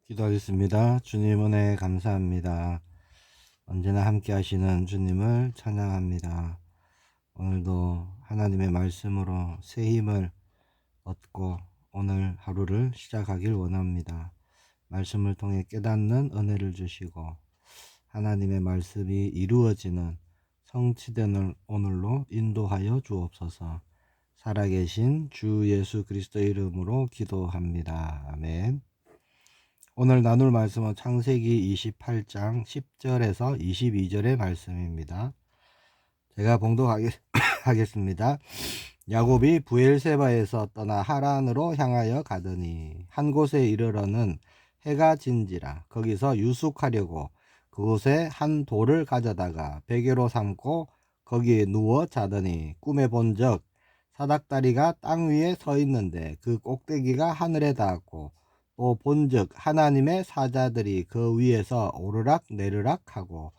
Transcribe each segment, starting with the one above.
기도하겠습니다. 주님 은혜 감사합니다. 언제나 함께 하시는 주님을 찬양합니다. 오늘도 하나님의 말씀으로 새 힘을 얻고 오늘 하루를 시작하길 원합니다. 말씀을 통해 깨닫는 은혜를 주시고 하나님의 말씀이 이루어지는 성취되는 오늘로 인도하여 주옵소서. 살아계신 주 예수 그리스도의 이름으로 기도합니다. 아멘. 오늘 나눌 말씀은 창세기 28장 10절에서 22절의 말씀입니다. 제가 봉독하겠습니다. 야곱이 브엘세바에서 떠나 하란으로 향하여 가더니 한 곳에 이르러는 해가 진지라. 거기서 유숙하려고 그곳에 한 돌을 가져다가 베개로 삼고 거기에 누워 자더니 꿈에 본적 사닥다리가 땅 위에 서 있는데 그 꼭대기가 하늘에 닿았고 또 본즉 하나님의 사자들이 그 위에서 오르락 내리락 하고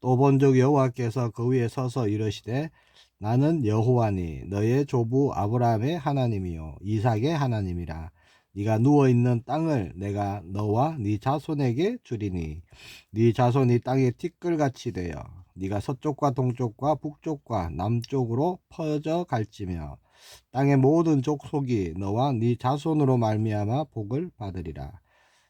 또 본즉 여호와께서 그 위에 서서 이르시되 나는 여호와니 너의 조부 아브라함의 하나님이요 이삭의 하나님이라. 네가 누워있는 땅을 내가 너와 네 자손에게 주리니 네 자손이 땅의 티끌같이 되어 네가 서쪽과 동쪽과 북쪽과 남쪽으로 퍼져 갈지며 땅의 모든 족속이 너와 네 자손으로 말미암아 복을 받으리라.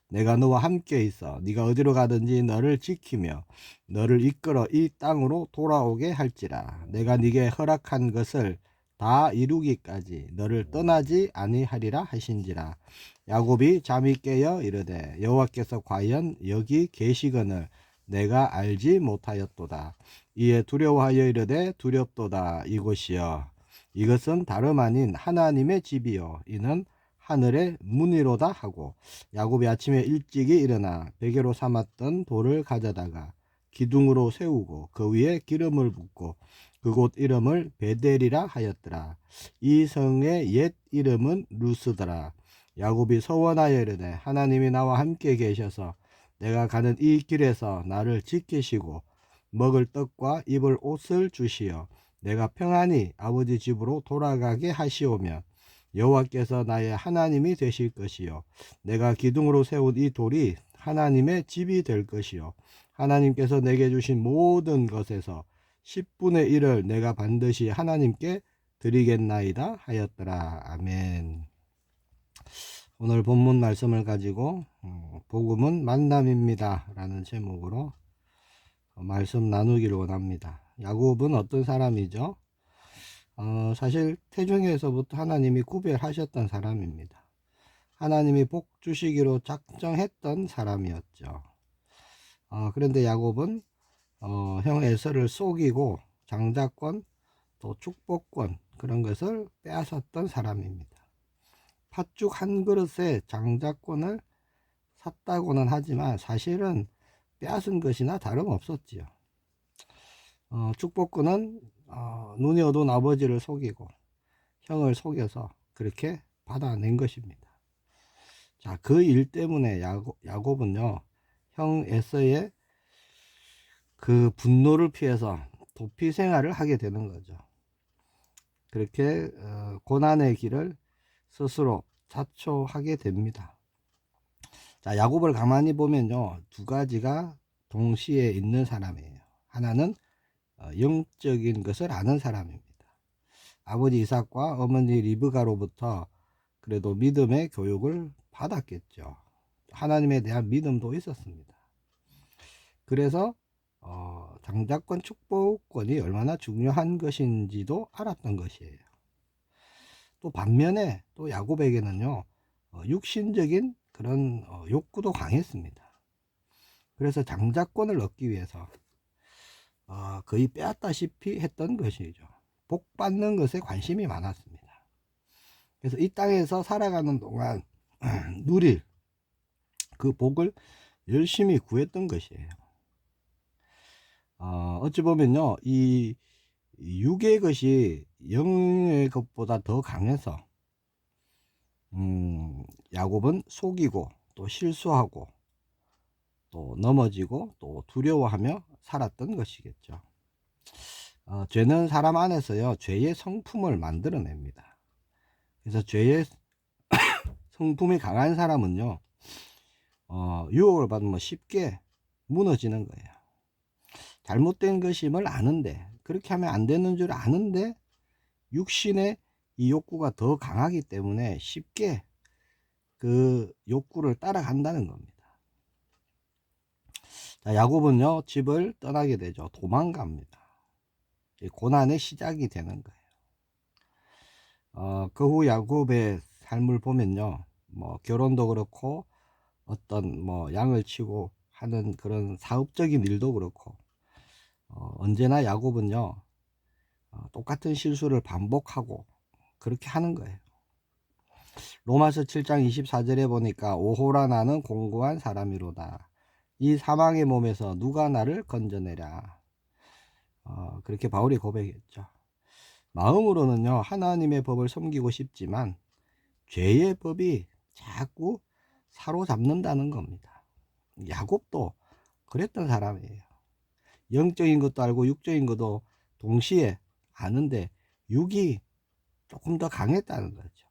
내가 너와 함께 있어 네가 어디로 가든지 너를 지키며 너를 이끌어 이 땅으로 돌아오게 할지라. 내가 네게 허락한 것을 다 이루기까지 너를 떠나지 아니하리라 하신지라. 야곱이 잠이 깨어 이르되 여호와께서 과연 여기 계시거늘 내가 알지 못하였도다. 이에 두려워하여 이르되 두렵도다. 이곳이여 이것은 다름 아닌 하나님의 집이요 이는 하늘의 문이로다 하고 야곱이 아침에 일찍이 일어나 베개로 삼았던 돌을 가져다가 기둥으로 세우고 그 위에 기름을 붓고 그곳 이름을 베델이라 하였더라. 이 성의 옛 이름은 루스더라. 야곱이 서원하여 이르되 하나님이 나와 함께 계셔서 내가 가는 이 길에서 나를 지키시고 먹을 떡과 입을 옷을 주시어 내가 평안히 아버지 집으로 돌아가게 하시오며 여호와께서 나의 하나님이 되실 것이요 내가 기둥으로 세운 이 돌이 하나님의 집이 될 것이요 하나님께서 내게 주신 모든 것에서 10분의 1을 내가 반드시 하나님께 드리겠나이다 하였더라. 아멘. 오늘 본문 말씀을 가지고 복음은 만남입니다 라는 제목으로 말씀 나누기를 원합니다. 야곱은 어떤 사람이죠? 사실 태중에서부터 하나님이 구별하셨던 사람입니다. 하나님이 복 주시기로 작정했던 사람이었죠. 그런데 야곱은 형 에서를 속이고 장자권 또 축복권 그런 것을 빼앗았던 사람입니다. 팥죽 한 그릇에 장자권을 샀다고는 하지만 사실은 빼앗은 것이나 다름없었지요. 축복권은 눈이 어두운 아버지를 속이고 형을 속여서 그렇게 받아낸 것입니다. 자, 그 일 때문에 야곱은요, 형 에서의 그 분노를 피해서 도피 생활을 하게 되는 거죠. 그렇게 고난의 길을 스스로 자초하게 됩니다. 자, 야곱을 가만히 보면요, 두 가지가 동시에 있는 사람이에요. 하나는 영적인 것을 아는 사람입니다. 아버지 이삭과 어머니 리브가로부터 그래도 믿음의 교육을 받았겠죠. 하나님에 대한 믿음도 있었습니다. 그래서 장자권 축복권이 얼마나 중요한 것인지도 알았던 것이에요. 또 반면에 또 야곱에게는요 육신적인 그런 욕구도 강했습니다. 그래서 장자권을 얻기 위해서 거의 빼앗다시피 했던 것이죠. 복 받는 것에 관심이 많았습니다. 그래서 이 땅에서 살아가는 동안 누릴 그 복을 열심히 구했던 것이에요. 어찌 보면요, 이 육의 것이 영의 것보다 더 강해서 야곱은 속이고 또 실수하고 또 넘어지고 또 두려워하며 살았던 것이겠죠. 죄는 사람 안에서요 죄의 성품을 만들어냅니다. 그래서 죄의 성품이 강한 사람은요 유혹을 받으면 쉽게 무너지는 거예요. 잘못된 것임을 아는데, 그렇게 하면 안 되는 줄 아는데 육신의 이 욕구가 더 강하기 때문에 쉽게 그 욕구를 따라간다는 겁니다. 자, 야곱은요 집을 떠나게 되죠. 도망갑니다. 고난의 시작이 되는 거예요. 그 후 야곱의 삶을 보면요, 뭐 결혼도 그렇고 어떤 뭐 양을 치고 하는 그런 사업적인 일도 그렇고 언제나 야곱은요 똑같은 실수를 반복하고 그렇게 하는 거예요. 로마서 7장 24절에 보니까 오호라 나는 공고한 사람이로다. 이 사망의 몸에서 누가 나를 건져내랴. 그렇게 바울이 고백했죠. 마음으로는요 하나님의 법을 섬기고 싶지만 죄의 법이 자꾸 사로잡는다는 겁니다. 야곱도 그랬던 사람이에요. 영적인 것도 알고 육적인 것도 동시에 아는데 육이 조금 더 강했다는 거죠.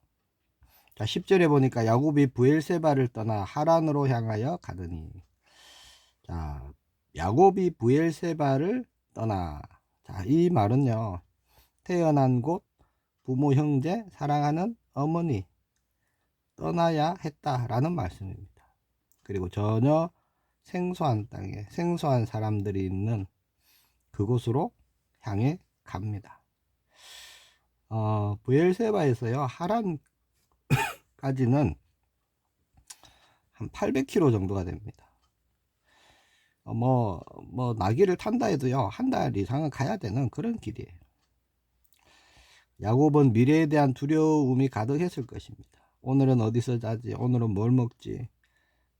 자, 10절에 보니까 야곱이 브엘세바를 떠나 하란으로 향하여 가더니, 자, 야곱이 브엘세바를 떠나, 자, 이 말은요 태어난 곳, 부모, 형제, 사랑하는 어머니 떠나야 했다라는 말씀입니다. 그리고 전혀 생소한 땅에 생소한 사람들이 있는 그곳으로 향해 갑니다. 브엘세바에서요 하란까지는 한 800km 정도가 됩니다. 뭐 나귀를 탄다 해도요 한 달 이상은 가야 되는 그런 길이에요. 야곱은 미래에 대한 두려움이 가득했을 것입니다. 오늘은 어디서 자지, 오늘은 뭘 먹지,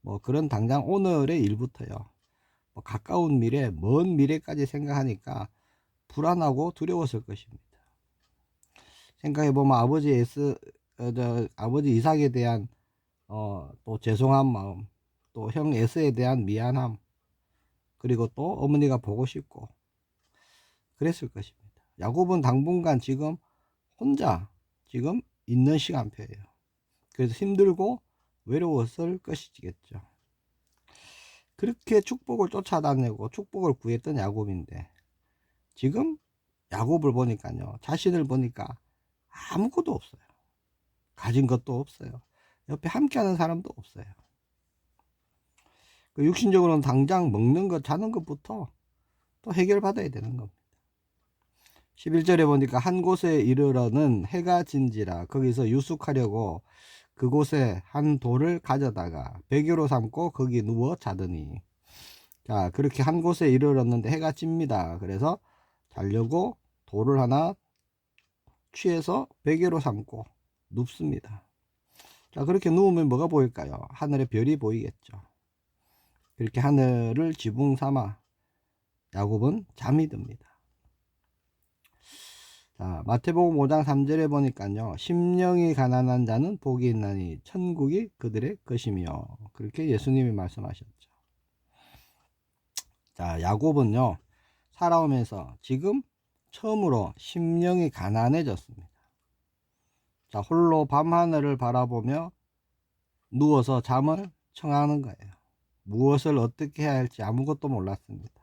뭐 그런 당장 오늘의 일부터요 뭐 가까운 미래, 먼 미래까지 생각하니까 불안하고 두려웠을 것입니다. 생각해보면 아버지 이삭에 대한 또 죄송한 마음, 또 형 에서에 대한 미안함, 그리고 또 어머니가 보고 싶고 그랬을 것입니다. 야곱은 당분간 지금 혼자 지금 있는 시간표예요. 그래서 힘들고 외로웠을 것이겠죠. 그렇게 축복을 쫓아다니고 축복을 구했던 야곱인데 지금 야곱을 보니까요 자신을 보니까 아무것도 없어요. 가진 것도 없어요. 옆에 함께하는 사람도 없어요. 그 육신적으로는 당장 먹는 것, 자는 것부터 또 해결받아야 되는 겁니다. 11절에 보니까 한 곳에 이르러는 해가 진지라 거기서 유숙하려고 그곳에 한 돌을 가져다가 베개로 삼고 거기 누워 자더니, 자 그렇게 한 곳에 이르렀는데 해가 집니다. 그래서 자려고 돌을 하나 취해서 베개로 삼고 눕습니다. 자 그렇게 누우면 뭐가 보일까요? 하늘의 별이 보이겠죠. 그렇게 하늘을 지붕 삼아 야곱은 잠이 듭니다. 자, 마태복음 5장 3절에 보니까요 심령이 가난한 자는 복이 있나니 천국이 그들의 것이며, 그렇게 예수님이 말씀하셨죠. 자, 야곱은요 살아오면서 지금 처음으로 심령이 가난해졌습니다. 자, 홀로 밤하늘을 바라보며 누워서 잠을 청하는 거예요. 무엇을 어떻게 해야 할지 아무것도 몰랐습니다.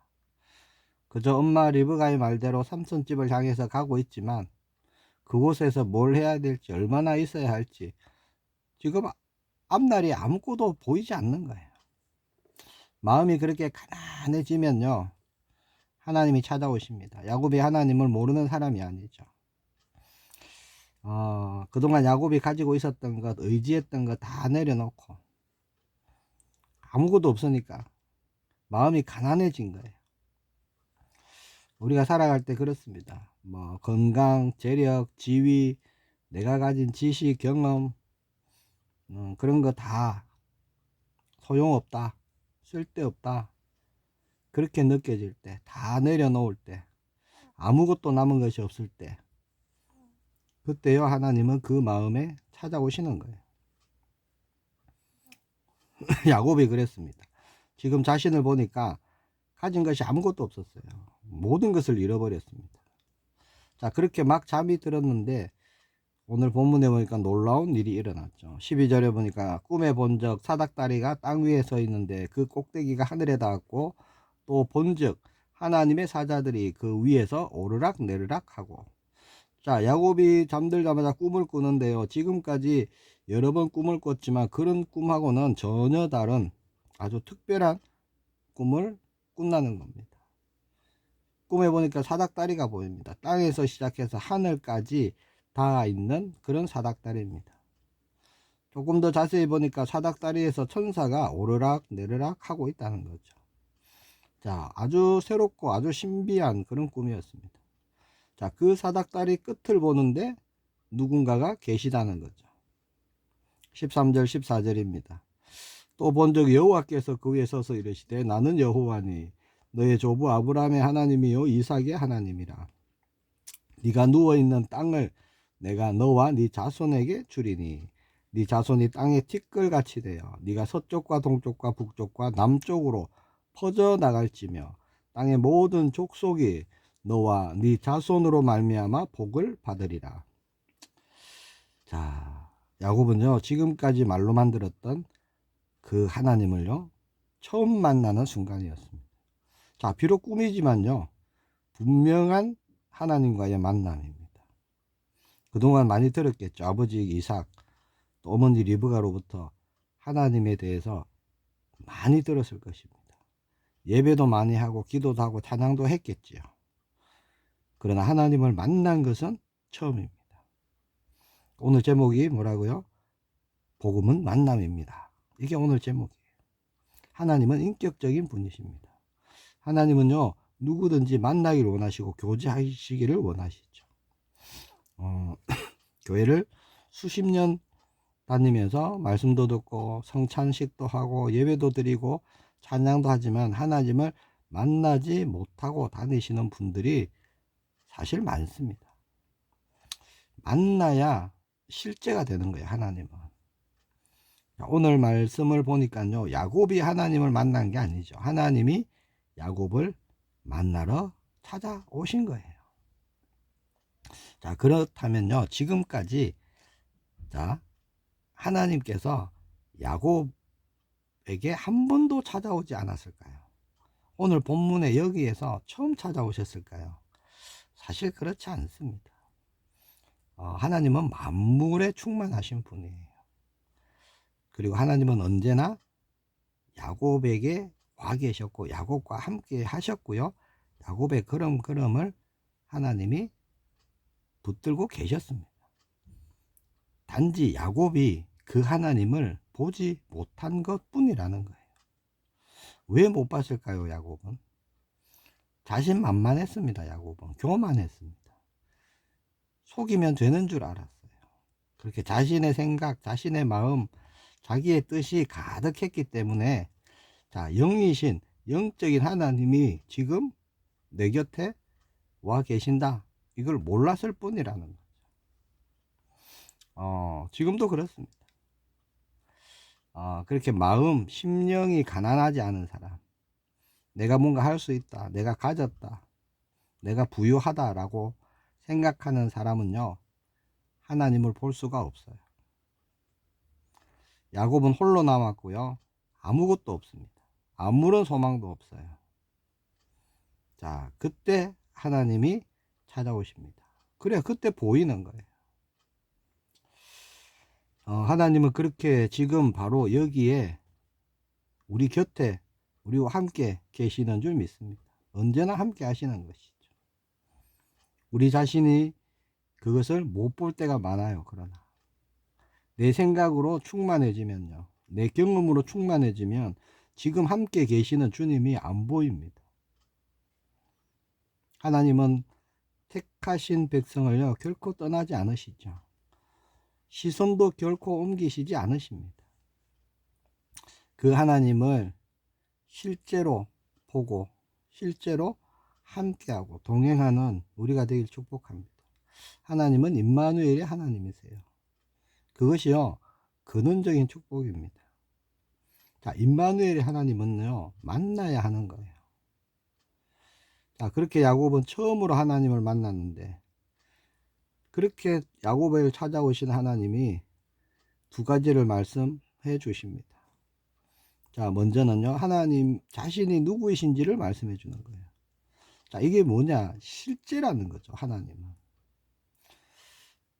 그저 엄마 리브가의 말대로 삼손집을 향해서 가고 있지만 그곳에서 뭘 해야 될지, 얼마나 있어야 할지 지금 앞날이 아무것도 보이지 않는 거예요. 마음이 그렇게 가난해지면요 하나님이 찾아오십니다. 야곱이 하나님을 모르는 사람이 아니죠. 그동안 야곱이 가지고 있었던 것, 의지했던 것 다 내려놓고 아무것도 없으니까 마음이 가난해진 거예요. 우리가 살아갈 때 그렇습니다. 뭐 건강, 재력, 지위, 내가 가진 지식, 경험, 그런 거 다 소용없다, 쓸데없다, 그렇게 느껴질 때, 다 내려놓을 때, 아무것도 남은 것이 없을 때, 그때요 하나님은 그 마음에 찾아오시는 거예요. 야곱이 그랬습니다. 지금 자신을 보니까 가진 것이 아무것도 없었어요. 모든 것을 잃어버렸습니다. 자, 그렇게 막 잠이 들었는데 오늘 본문에 보니까 놀라운 일이 일어났죠. 12절에 보니까 꿈에 본적 사닥다리가 땅 위에 서 있는데 그 꼭대기가 하늘에 닿았고 또 본즉 하나님의 사자들이 그 위에서 오르락 내리락 하고. 자, 야곱이 잠들자마자 꿈을 꾸는데요. 지금까지 여러 번 꿈을 꿨지만 그런 꿈하고는 전혀 다른 아주 특별한 꿈을 꾼다는 겁니다. 꿈에 보니까 사닥다리가 보입니다. 땅에서 시작해서 하늘까지 닿아 있는 그런 사닥다리입니다. 조금 더 자세히 보니까 사닥다리에서 천사가 오르락 내리락 하고 있다는 거죠. 자, 아주 새롭고 아주 신비한 그런 꿈이었습니다. 자, 그 사닥다리 끝을 보는데 누군가가 계시다는 거죠. 13절 14절입니다. 또 본적 여호와께서 그 위에 서서 이르시되 나는 여호와니 너의 조부 아브라함의 하나님이요 이삭의 하나님이라. 네가 누워있는 땅을 내가 너와 네 자손에게 주리니 네 자손이 땅에 티끌같이 되어 네가 서쪽과 동쪽과 북쪽과 남쪽으로 퍼져 나갈지며 땅의 모든 족속이 너와 네 자손으로 말미암아 복을 받으리라. 자, 야곱은요 지금까지 말로만 들었던 그 하나님을요 처음 만나는 순간이었습니다. 자, 비록 꿈이지만요 분명한 하나님과의 만남입니다. 그동안 많이 들었겠죠. 아버지 이삭 또 어머니 리브가로부터 하나님에 대해서 많이 들었을 것입니다. 예배도 많이 하고 기도도 하고 찬양도 했겠지요. 그러나 하나님을 만난 것은 처음입니다. 오늘 제목이 뭐라고요? 복음은 만남입니다. 이게 오늘 제목이에요. 하나님은 인격적인 분이십니다. 하나님은요 누구든지 만나기를 원하시고 교제하시기를 원하시죠. 교회를 수십 년 다니면서 말씀도 듣고 성찬식도 하고 예배도 드리고 찬양도 하지만 하나님을 만나지 못하고 다니시는 분들이 사실 많습니다. 만나야 실제가 되는 거예요. 하나님은. 오늘 말씀을 보니까요 야곱이 하나님을 만난 게 아니죠. 하나님이 야곱을 만나러 찾아오신 거예요. 자, 그렇다면요 지금까지 자 하나님께서 야곱에게 한 번도 찾아오지 않았을까요? 오늘 본문에 여기에서 처음 찾아오셨을까요? 사실 그렇지 않습니다. 하나님은 만물에 충만하신 분이에요. 그리고 하나님은 언제나 야곱에게 와 계셨고 야곱과 함께 하셨고요. 야곱의 걸음걸음을 하나님이 붙들고 계셨습니다. 단지 야곱이 그 하나님을 보지 못한 것 뿐이라는 거예요. 왜 못 봤을까요? 야곱은 자신만만했습니다. 야곱은 교만했습니다. 속이면 되는 줄 알았어요. 그렇게 자신의 생각, 자신의 마음, 자기의 뜻이 가득했기 때문에 자, 영이신 영적인 하나님이 지금 내 곁에 와 계신다. 이걸 몰랐을 뿐이라는 거죠. 지금도 그렇습니다. 그렇게 마음, 심령이 가난하지 않은 사람, 내가 뭔가 할 수 있다, 내가 가졌다, 내가 부유하다라고 생각하는 사람은요 하나님을 볼 수가 없어요. 야곱은 홀로 남았고요 아무것도 없습니다. 아무런 소망도 없어요. 자, 그때 하나님이 찾아오십니다. 그래, 그때 보이는 거예요. 하나님은 그렇게 지금 바로 여기에 우리 곁에 우리와 함께 계시는 줄 믿습니다. 언제나 함께 하시는 것이죠. 우리 자신이 그것을 못 볼 때가 많아요. 그러나 내 생각으로 충만해지면요, 내 경험으로 충만해지면 지금 함께 계시는 주님이 안 보입니다. 하나님은 택하신 백성을요 결코 떠나지 않으시죠. 시선도 결코 옮기시지 않으십니다. 그 하나님을 실제로 보고 실제로 함께하고 동행하는 우리가 되길 축복합니다. 하나님은 임마누엘의 하나님이세요. 그것이요 근원적인 축복입니다. 자, 임마누엘의 하나님은요 만나야 하는 거예요. 자, 그렇게 야곱은 처음으로 하나님을 만났는데 그렇게 야곱을 찾아오신 하나님이 두 가지를 말씀해 주십니다. 자, 먼저는요, 하나님 자신이 누구이신지를 말씀해 주는 거예요. 자, 이게 뭐냐? 실제라는 거죠, 하나님은.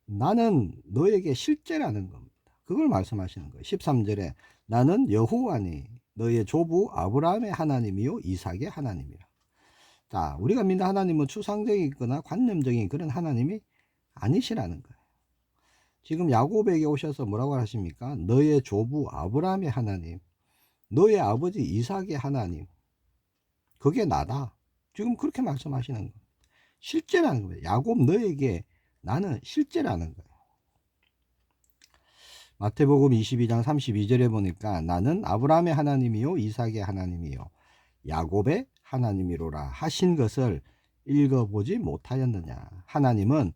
나는 너에게 실제라는 겁니다. 그걸 말씀하시는 거예요. 13절에 나는 여호와니 너의 조부 아브라함의 하나님이요 이삭의 하나님이라. 자, 우리가 믿는 하나님은 추상적이거나 관념적인 그런 하나님이 아니시라는 거예요. 지금 야곱에게 오셔서 뭐라고 하십니까? 너의 조부 아브라함의 하나님, 너의 아버지 이삭의 하나님, 그게 나다. 지금 그렇게 말씀하시는 거예요. 실제라는 거예요. 야곱 너에게 나는 실제라는 거예요. 마태복음 22장 32절에 보니까 나는 아브라함의 하나님이요 이삭의 하나님이요 야곱의 하나님이로라 하신 것을 읽어보지 못하였느냐. 하나님은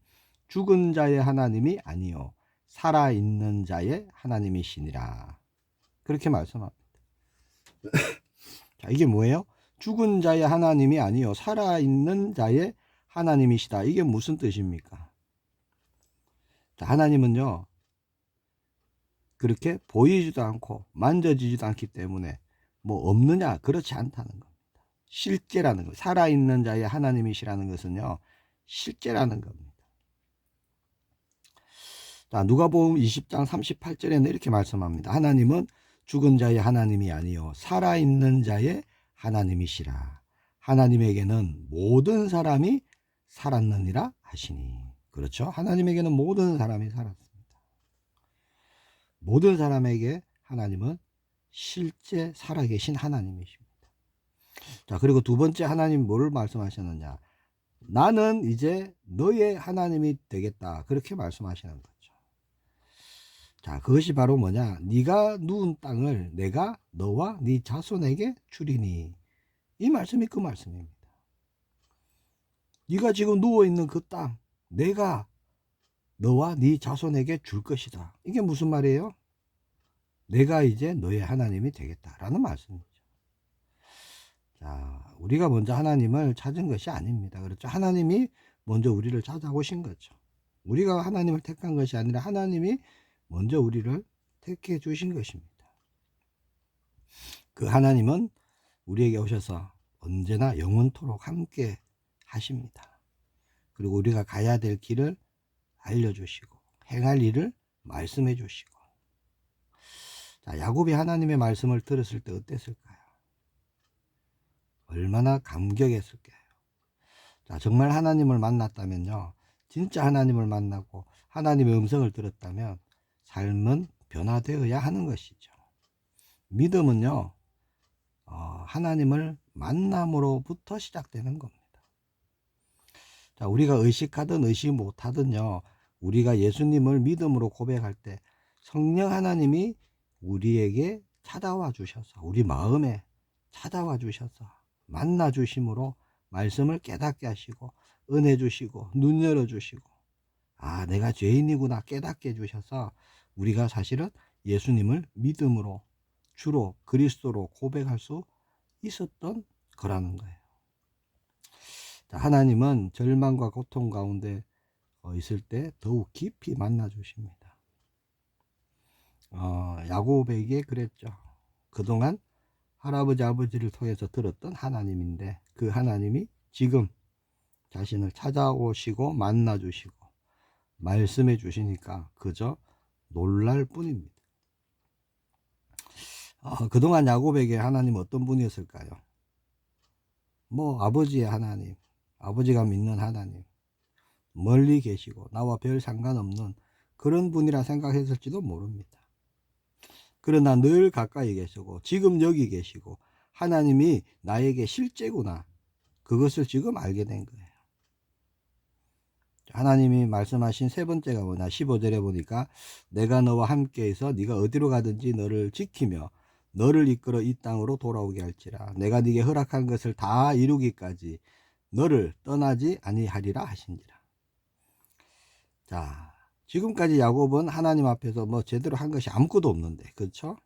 죽은 자의 하나님이 아니요 살아있는 자의 하나님이시니라. 그렇게 말씀합니다. 자, 이게 뭐예요? 죽은 자의 하나님이 아니요 살아있는 자의 하나님이시다. 이게 무슨 뜻입니까? 자, 하나님은요 그렇게 보이지도 않고 만져지지도 않기 때문에 뭐 없느냐, 그렇지 않다는 겁니다. 실제라는 것, 살아있는 자의 하나님이시라는 것은요 실제라는 겁니다. 자, 누가복음 20장 38절에는 이렇게 말씀합니다. 하나님은 죽은 자의 하나님이 아니요 살아있는 자의 하나님이시라. 하나님에게는 모든 사람이 살았느니라 하시니. 그렇죠? 하나님에게는 모든 사람이 살았습니다. 모든 사람에게 하나님은 실제 살아계신 하나님이십니다. 자, 그리고 두 번째 하나님 뭐를 말씀하셨느냐? 나는 이제 너의 하나님이 되겠다. 그렇게 말씀하시는 거죠. 자, 그것이 바로 뭐냐? 네가 누운 땅을 내가 너와 네 자손에게 주리니. 이 말씀이 그 말씀입니다. 네가 지금 누워있는 그 땅 내가 너와 네 자손에게 줄 것이다. 이게 무슨 말이에요? 내가 이제 너의 하나님이 되겠다라는 말씀이죠. 자, 우리가 먼저 하나님을 찾은 것이 아닙니다. 그렇죠? 하나님이 먼저 우리를 찾아오신 거죠. 우리가 하나님을 택한 것이 아니라 하나님이 먼저 우리를 택해 주신 것입니다. 그 하나님은 우리에게 오셔서 언제나 영원토록 함께 하십니다. 그리고 우리가 가야 될 길을 알려주시고 행할 일을 말씀해 주시고. 자, 야곱이 하나님의 말씀을 들었을 때 어땠을까요? 얼마나 감격했을까요? 자, 정말 하나님을 만났다면요, 진짜 하나님을 만나고 하나님의 음성을 들었다면 삶은 변화되어야 하는 것이죠. 믿음은요 하나님을 만남으로부터 시작되는 겁니다. 자, 우리가 의식하든 의식 못하든요, 우리가 예수님을 믿음으로 고백할 때 성령 하나님이 우리에게 찾아와 주셔서 우리 마음에 찾아와 주셔서 만나 주심으로 말씀을 깨닫게 하시고 은혜 주시고 눈 열어 주시고, 아, 내가 죄인이구나 깨닫게 해주셔서 우리가 사실은 예수님을 믿음으로 주로 그리스도로 고백할 수 있었던 거라는 거예요. 자, 하나님은 절망과 고통 가운데 있을 때 더욱 깊이 만나 주십니다. 야곱에게 그랬죠. 그동안 할아버지 아버지를 통해서 들었던 하나님인데 그 하나님이 지금 자신을 찾아오시고 만나 주시고 말씀해 주시니까 그저 놀랄 뿐입니다. 그동안 야곱에게 하나님 어떤 분이었을까요? 뭐 아버지의 하나님, 아버지가 믿는 하나님, 멀리 계시고 나와 별 상관없는 그런 분이라 생각했을지도 모릅니다. 그러나 늘 가까이 계시고 지금 여기 계시고 하나님이 나에게 실제구나, 그것을 지금 알게 된 거예요. 하나님이 말씀하신 세 번째가 뭐냐? 15절에 보니까 내가 너와 함께해서 네가 어디로 가든지 너를 지키며 너를 이끌어 이 땅으로 돌아오게 할지라. 내가 네게 허락한 것을 다 이루기까지 너를 떠나지 아니하리라 하신지라. 자, 지금까지 야곱은 하나님 앞에서 뭐 제대로 한 것이 아무것도 없는데, 그렇죠?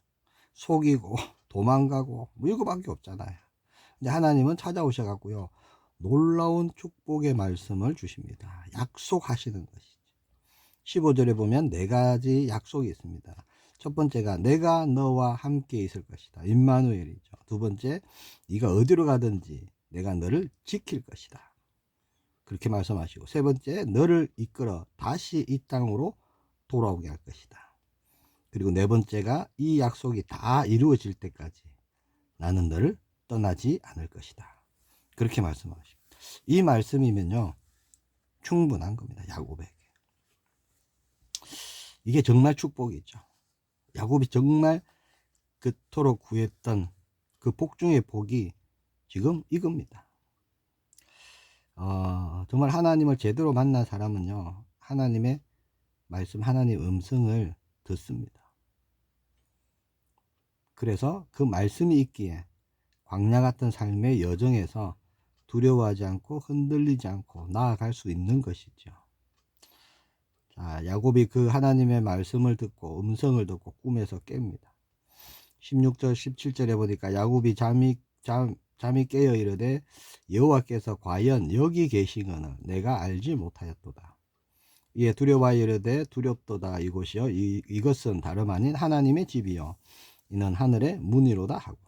속이고 도망가고 뭐 이거밖에 없잖아요. 근데 하나님은 찾아오셔 갖고요 놀라운 축복의 말씀을 주십니다. 약속하시는 것이죠. 15절에 보면 네 가지 약속이 있습니다. 첫 번째가 내가 너와 함께 있을 것이다. 임마누엘이죠. 두 번째, 네가 어디로 가든지 내가 너를 지킬 것이다. 그렇게 말씀하시고, 세 번째, 너를 이끌어 다시 이 땅으로 돌아오게 할 것이다. 그리고 네 번째가 이 약속이 다 이루어질 때까지 나는 너를 떠나지 않을 것이다. 그렇게 말씀하십니다. 이 말씀이면요, 충분한 겁니다. 야곱에게. 이게 정말 축복이죠. 야곱이 정말 그토록 구했던 그 복 중의 복이 지금 이겁니다. 정말 하나님을 제대로 만난 사람은요, 하나님의 말씀, 하나님의 음성을 듣습니다. 그래서 그 말씀이 있기에 광야 같은 삶의 여정에서 두려워하지 않고 흔들리지 않고 나아갈 수 있는 것이죠. 자, 야곱이 그 하나님의 말씀을 듣고 음성을 듣고 꿈에서 깹니다. 16절 17절에 보니까 야곱이 잠이 깨어 이르되 여호와께서 과연 여기 계시거늘 내가 알지 못하였도다. 이에 두려워하여 이르되 두렵도다. 이곳이요 이것은 다름 아닌 하나님의 집이요 이는 하늘의 문이로다 하고.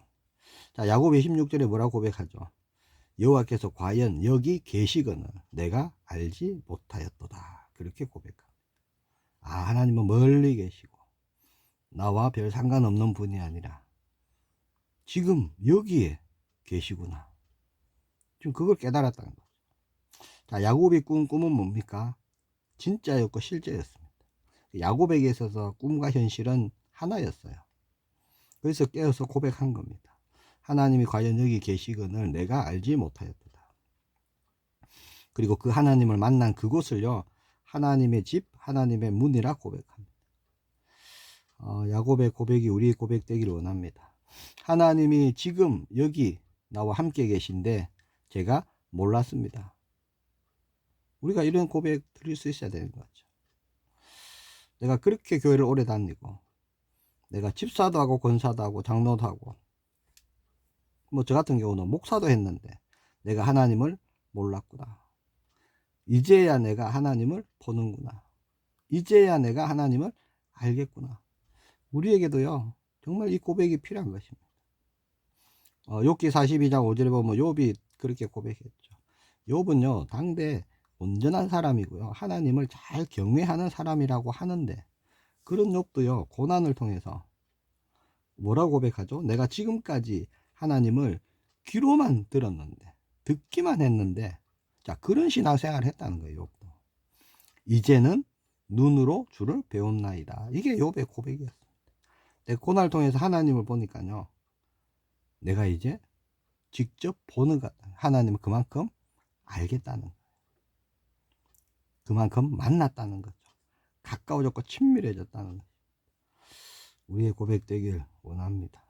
자, 야곱이 16절에 뭐라고 고백하죠? 여호와께서 과연 여기 계시거늘 내가 알지 못하였도다. 그렇게 고백합니다. 하나님은 멀리 계시고 나와 별 상관없는 분이 아니라 지금 여기에 계시구나. 지금 그걸 깨달았다는 거죠. 자, 야곱이 꾼 꿈은 뭡니까? 진짜였고 실제였습니다. 야곱에게 있어서 꿈과 현실은 하나였어요. 그래서 깨어서 고백한 겁니다. 하나님이 과연 여기 계시거늘 내가 알지 못하였도다. 그리고 그 하나님을 만난 그곳을요, 하나님의 집, 하나님의 문이라 고백합니다. 야곱의 고백이 우리 고백 되기를 원합니다. 하나님이 지금 여기 나와 함께 계신데 제가 몰랐습니다. 우리가 이런 고백 드릴 수 있어야 되는 거죠. 내가 그렇게 교회를 오래 다니고 내가 집사도 하고 권사도 하고 장로도 하고 뭐 저 같은 경우는 목사도 했는데 내가 하나님을 몰랐구나. 이제야 내가 하나님을 보는구나. 이제야 내가 하나님을 알겠구나. 우리에게도요, 정말 이 고백이 필요한 것입니다. 욥기 42장 5절에 보면 욥이 그렇게 고백했죠. 욥은요, 당대 온전한 사람이고요, 하나님을 잘 경외하는 사람이라고 하는데 그런 욥도요, 고난을 통해서 뭐라고 고백하죠? 내가 지금까지 하나님을 귀로만 들었는데, 듣기만 했는데, 자, 그런 신앙생활을 했다는 거예요. 욥도. 이제는 눈으로 주를 배웠나이다. 이게 욥의 고백이었습니다. 내 고난을 통해서 하나님을 보니까요, 내가 이제 직접 보는 것, 하나님을 그만큼 알겠다는 거예요. 그만큼 만났다는 거죠. 가까워졌고 친밀해졌다는 거죠. 우리의 고백 되길 원합니다.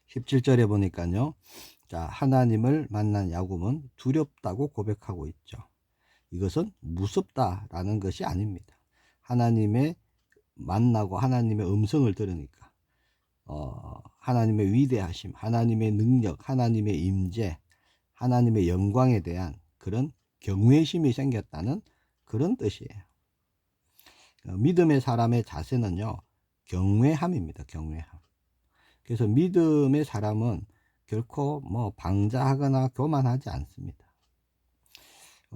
17절에 보니까요, 자, 하나님을 만난 야곱은 두렵다고 고백하고 있죠. 이것은 무섭다라는 것이 아닙니다. 하나님의 만나고 하나님의 음성을 들으니까 하나님의 위대하심, 하나님의 능력, 하나님의 임재, 하나님의 영광에 대한 그런 경외심이 생겼다는 그런 뜻이에요. 믿음의 사람의 자세는요, 경외함입니다. 경외함. 그래서 믿음의 사람은 결코 뭐 방자하거나 교만하지 않습니다.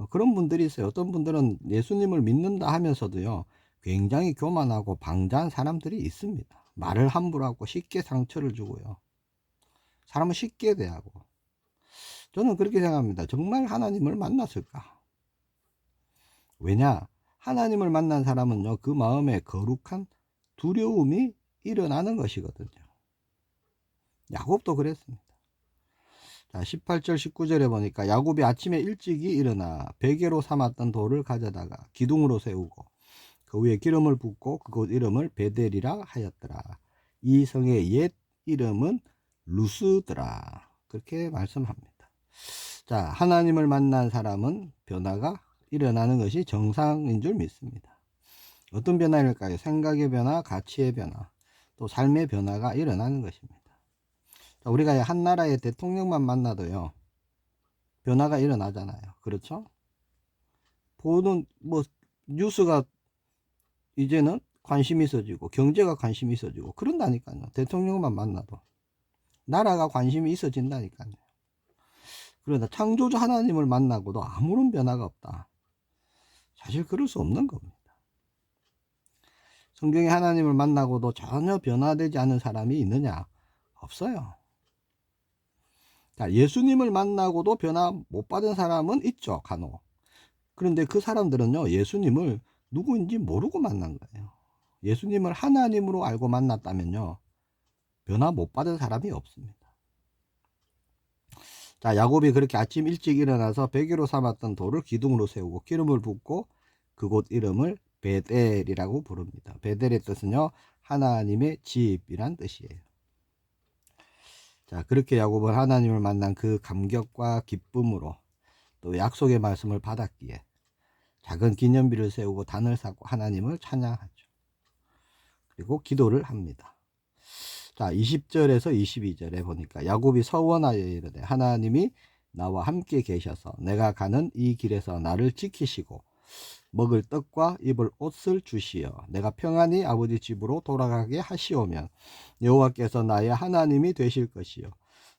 그런 분들이 있어요. 어떤 분들은 예수님을 믿는다 하면서도요, 굉장히 교만하고 방자한 사람들이 있습니다. 말을 함부로 하고 쉽게 상처를 주고요, 사람을 쉽게 대하고. 저는 그렇게 생각합니다. 정말 하나님을 만났을까? 왜냐? 하나님을 만난 사람은요, 그 마음에 거룩한 두려움이 일어나는 것이거든요. 야곱도 그랬습니다. 자, 18절 19절에 보니까 야곱이 아침에 일찍이 일어나 베개로 삼았던 돌을 가져다가 기둥으로 세우고 그 위에 기름을 붓고 그곳 이름을 베델이라 하였더라. 이 성의 옛 이름은 루스더라. 그렇게 말씀합니다. 자, 하나님을 만난 사람은 변화가 일어나는 것이 정상인 줄 믿습니다. 어떤 변화일까요? 생각의 변화, 가치의 변화, 또 삶의 변화가 일어나는 것입니다. 자, 우리가 한 나라의 대통령만 만나도요, 변화가 일어나잖아요. 그렇죠? 보는 뭐 뉴스가 이제는 관심이 있어지고 경제가 관심이 있어지고 그런다니까요. 대통령만 만나도 나라가 관심이 있어진다니까요. 그러나 창조주 하나님을 만나고도 아무런 변화가 없다. 사실 그럴 수 없는 겁니다. 성경에 하나님을 만나고도 전혀 변화되지 않은 사람이 있느냐? 없어요. 자, 예수님을 만나고도 변화 못 받은 사람은 있죠, 간혹. 그런데 그 사람들은요, 예수님을 누구인지 모르고 만난 거예요. 예수님을 하나님으로 알고 만났다면요, 변화 못 받은 사람이 없습니다. 자, 야곱이 그렇게 아침 일찍 일어나서 베개로 삼았던 돌을 기둥으로 세우고 기름을 붓고 그곳 이름을 베델이라고 부릅니다. 베델의 뜻은요, 하나님의 집이란 뜻이에요. 자, 그렇게 야곱은 하나님을 만난 그 감격과 기쁨으로 또 약속의 말씀을 받았기에 작은 기념비를 세우고 단을 쌓고 하나님을 찬양하죠. 그리고 기도를 합니다. 자, 20절에서 22절에 보니까 야곱이 서원하여 이르되 하나님이 나와 함께 계셔서 내가 가는 이 길에서 나를 지키시고 먹을 떡과 입을 옷을 주시어 내가 평안히 아버지 집으로 돌아가게 하시오면 여호와께서 나의 하나님이 되실 것이요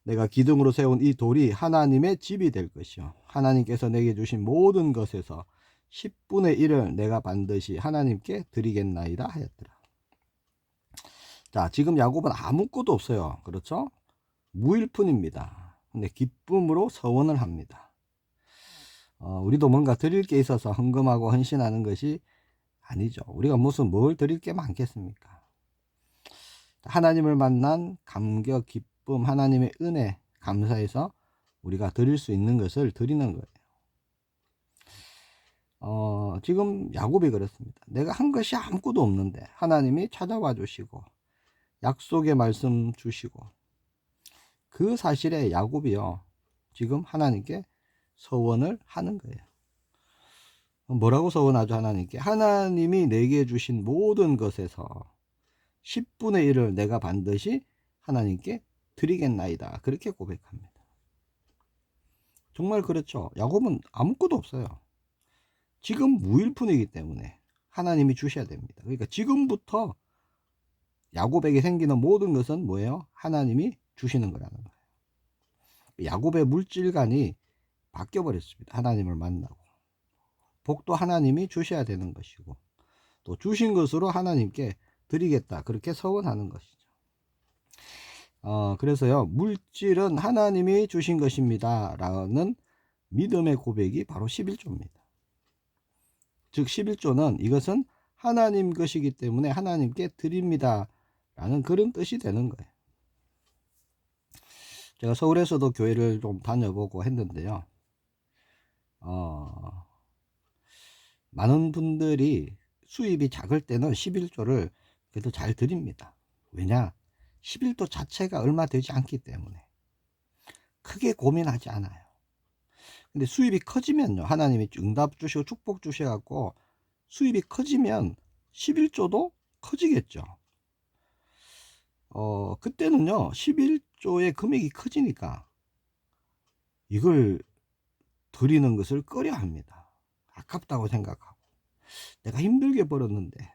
내가 기둥으로 세운 이 돌이 하나님의 집이 될 것이요 하나님께서 내게 주신 모든 것에서 10분의 1을 내가 반드시 하나님께 드리겠나이다 하였더라. 자, 지금 야곱은 아무것도 없어요. 그렇죠? 무일푼입니다. 근데 기쁨으로 서원을 합니다. 우리도 뭔가 드릴 게 있어서 헌금하고 헌신하는 것이 아니죠. 우리가 무슨 뭘 드릴 게 많겠습니까? 하나님을 만난 감격, 기쁨, 하나님의 은혜, 감사해서 우리가 드릴 수 있는 것을 드리는 거예요. 지금 야곱이 그렇습니다. 내가 한 것이 아무것도 없는데 하나님이 찾아와 주시고 약속의 말씀 주시고 그 사실에 야곱이요 지금 하나님께 서원을 하는 거예요. 뭐라고 서원하죠? 하나님께 하나님이 내게 주신 모든 것에서 10분의 1을 내가 반드시 하나님께 드리겠나이다. 그렇게 고백합니다. 정말 그렇죠. 야곱은 아무것도 없어요. 지금 무일푼이기 때문에 하나님이 주셔야 됩니다. 그러니까 지금부터 야곱에게 생기는 모든 것은 뭐예요? 하나님이 주시는 거라는 거예요. 야곱의 물질관이 바뀌어버렸습니다. 하나님을 만나고. 복도 하나님이 주셔야 되는 것이고 또 주신 것으로 하나님께 드리겠다. 그렇게 서원하는 것이죠. 그래서요. 물질은 하나님이 주신 것입니다. 라는 믿음의 고백이 바로 11조입니다. 즉 11조는 이것은 하나님 것이기 때문에 하나님께 드립니다. 라는 그런 뜻이 되는 거예요. 제가 서울에서도 교회를 좀 다녀보고 했는데요. 많은 분들이 수입이 작을 때는 11조를 그래도 잘 드립니다. 왜냐? 11조 자체가 얼마 되지 않기 때문에 크게 고민하지 않아요. 근데 수입이 커지면요. 하나님이 응답 주시고 축복 주셔갖고 수입이 커지면 11조도 커지겠죠. 그때는요. 11조의 금액이 커지니까 이걸 드리는 것을 꺼려 합니다. 아깝다고 생각하고 내가 힘들게 벌었는데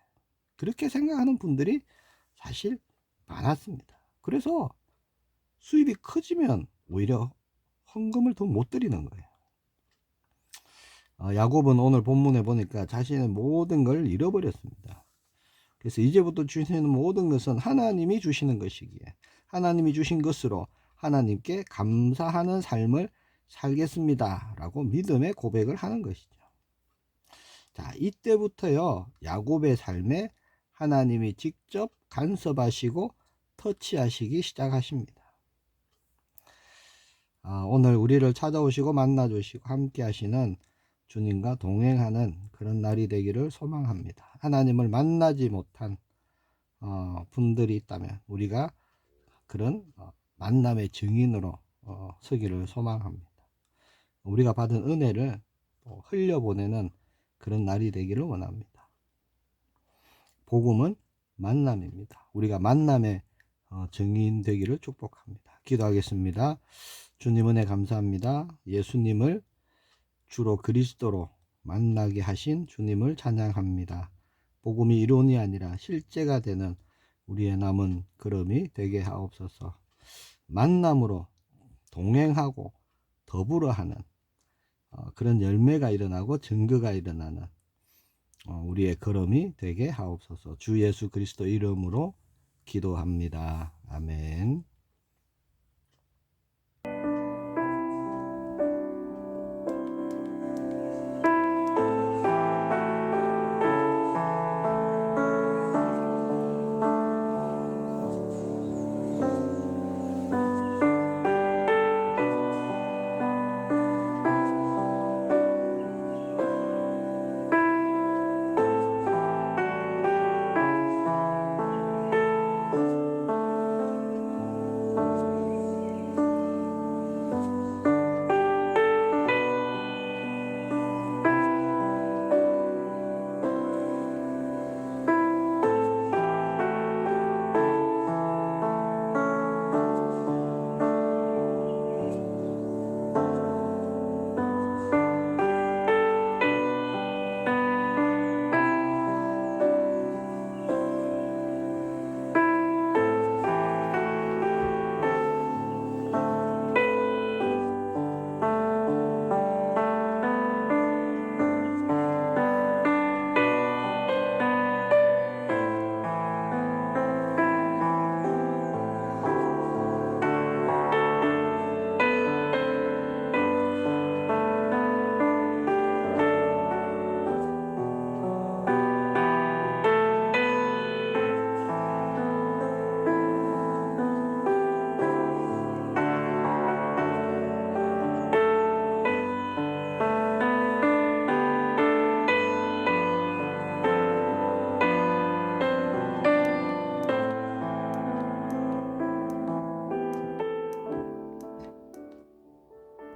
그렇게 생각하는 분들이 사실 많았습니다. 그래서 수입이 커지면 오히려 헌금을 더 못 드리는 거예요. 야곱은 오늘 본문에 보니까 자신의 모든 걸 잃어버렸습니다. 그래서 이제부터 주시는 모든 것은 하나님이 주시는 것이기에 하나님이 주신 것으로 하나님께 감사하는 삶을 살겠습니다. 라고 믿음의 고백을 하는 것이죠. 자, 이때부터요, 야곱의 삶에 하나님이 직접 간섭하시고 터치하시기 시작하십니다. 오늘 우리를 찾아오시고 만나주시고 함께 하시는 주님과 동행하는 그런 날이 되기를 소망합니다. 하나님을 만나지 못한 분들이 있다면 우리가 그런 만남의 증인으로 서기를 소망합니다. 우리가 받은 은혜를 흘려보내는 그런 날이 되기를 원합니다. 복음은 만남입니다. 우리가 만남의 증인 되기를 축복합니다. 기도하겠습니다. 주님 은혜 감사합니다. 예수님을 주로 그리스도로 만나게 하신 주님을 찬양합니다. 복음이 이론이 아니라 실제가 되는 우리의 남은 걸음이 되게 하옵소서. 만남으로 동행하고 더불어 하는 그런 열매가 일어나고 증거가 일어나는 우리의 걸음이 되게 하옵소서. 주 예수 그리스도 이름으로 기도합니다. 아멘.